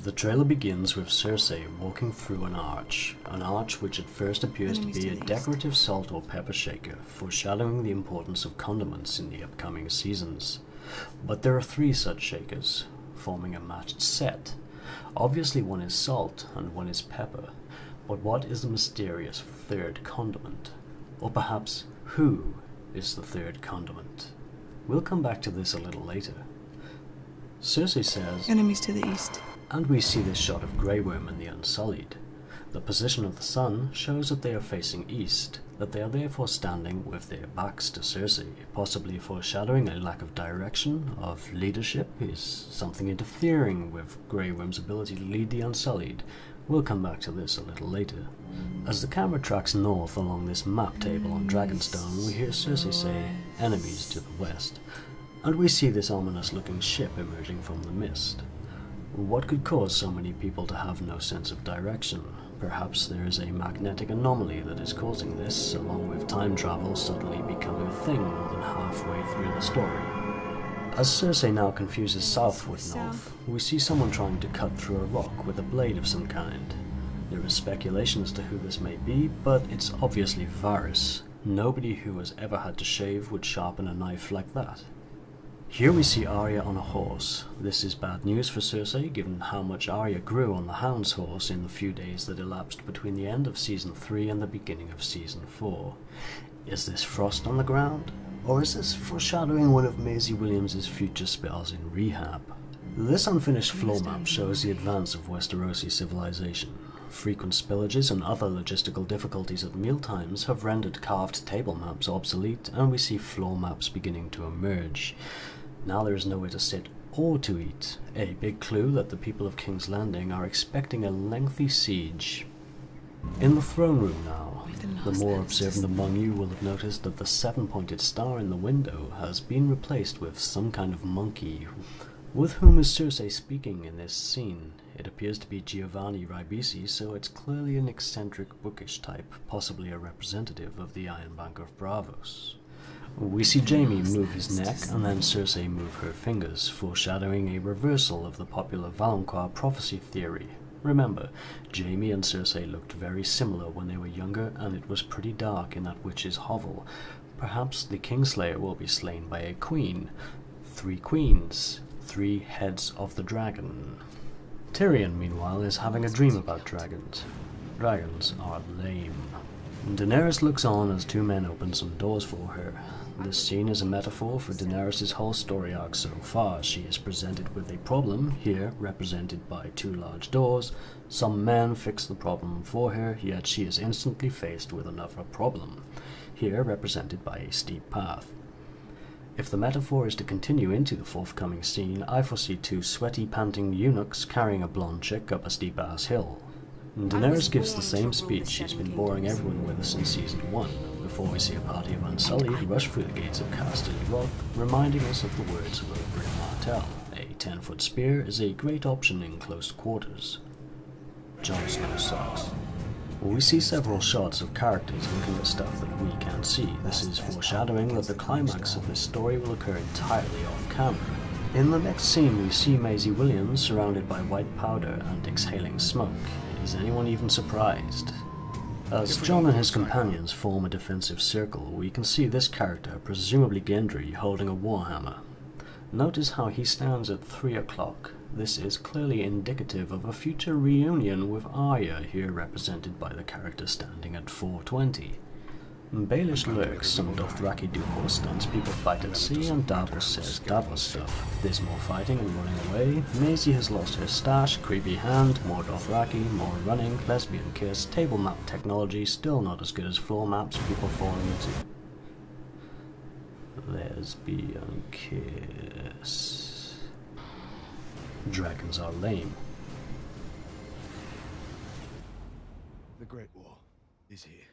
The trailer begins with Cersei walking through an arch which at first appears to be a decorative salt or pepper shaker, foreshadowing the importance of condiments in the upcoming seasons. But there are 3 such shakers, forming a matched set. Obviously one is salt and one is pepper, but what is the mysterious 3rd condiment? Or perhaps, who is the 3rd condiment? We'll come back to this a little later. Cersei says, "Enemies to the east." And we see this shot of Grey Worm and the Unsullied. The position of the sun shows that they are facing east, that they are therefore standing with their backs to Cersei, possibly foreshadowing a lack of direction, of leadership. Is something interfering with Grey Worm's ability to lead the Unsullied? We'll come back to this a little later. As the camera tracks north along this map table on Dragonstone, we hear Cersei say, "Enemies to the west," and we see this ominous looking ship emerging from the mist. What could cause so many people to have no sense of direction? Perhaps there is a magnetic anomaly that is causing this, along with time travel suddenly becoming a thing more than halfway through the story. As Cersei now confuses south with north, we see someone trying to cut through a rock with a blade of some kind. There is speculation as to who this may be, but it's obviously Varys. Nobody who has ever had to shave would sharpen a knife like that. Here we see Arya on a horse. This is bad news for Cersei, given how much Arya grew on the Hound's horse in the few days that elapsed between the end of Season 3 and the beginning of Season 4. Is this frost on the ground? Or is this foreshadowing one of Maisie Williams' future spells in rehab? This unfinished floor map shows the advance of Westerosi civilization. Frequent spillages and other logistical difficulties at mealtimes have rendered carved table maps obsolete, and we see floor maps beginning to emerge. Now there is nowhere to sit or to eat, a big clue that the people of King's Landing are expecting a lengthy siege. In the throne room now, the more observant among you will have noticed that the 7-pointed star in the window has been replaced with some kind of monkey. With whom is Cersei speaking in this scene? It appears to be Giovanni Ribisi, so it's clearly an eccentric bookish type, possibly a representative of the Iron Bank of Braavos. We see Jaime move his neck and then Cersei move her fingers, foreshadowing a reversal of the popular Valonqar prophecy theory. Remember, Jaime and Cersei looked very similar when they were younger, and it was pretty dark in that witch's hovel. Perhaps the Kingslayer will be slain by a queen. 3 queens. 3 heads of the dragon. Tyrion, meanwhile, is having a dream about dragons. Dragons are lame. Daenerys looks on as 2 men open some doors for her. This scene is a metaphor for Daenerys' whole story arc so far. She is presented with a problem, here represented by 2 large doors. Some men fix the problem for her, yet she is instantly faced with another problem, here represented by a steep path. If the metaphor is to continue into the forthcoming scene, I foresee 2 sweaty, panting eunuchs carrying a blonde chick up a steep-ass hill. Daenerys gives the same speech she's been boring everyone with since Season 1, before we see a party of Unsullied rush through the gates of Casterly Rock, reminding us of the words of Oberyn Martell. A 10-foot spear is a great option in close quarters. Jon Snow sucks. We see several shots of characters looking at stuff that we can't see. This is foreshadowing that the climax of this story will occur entirely off camera. In the next scene we see Maisie Williams surrounded by white powder and exhaling smoke. Is anyone even surprised? As Jon and his companions form a defensive circle, we can see this character, presumably Gendry, holding a warhammer. Notice how he stands at 3 o'clock. This is clearly indicative of a future reunion with Arya, here represented by the character standing at 4:20. Baelish lurks, some Dothraki do more stunts, people fight at sea, and Davos says Davos stuff. There's more fighting and running away. Maisie has lost her stash, creepy hand, more Dothraki, more running, lesbian kiss, table map technology, still not as good as floor maps, people falling into lesbian kiss. Dragons are lame. The Great Wall is here.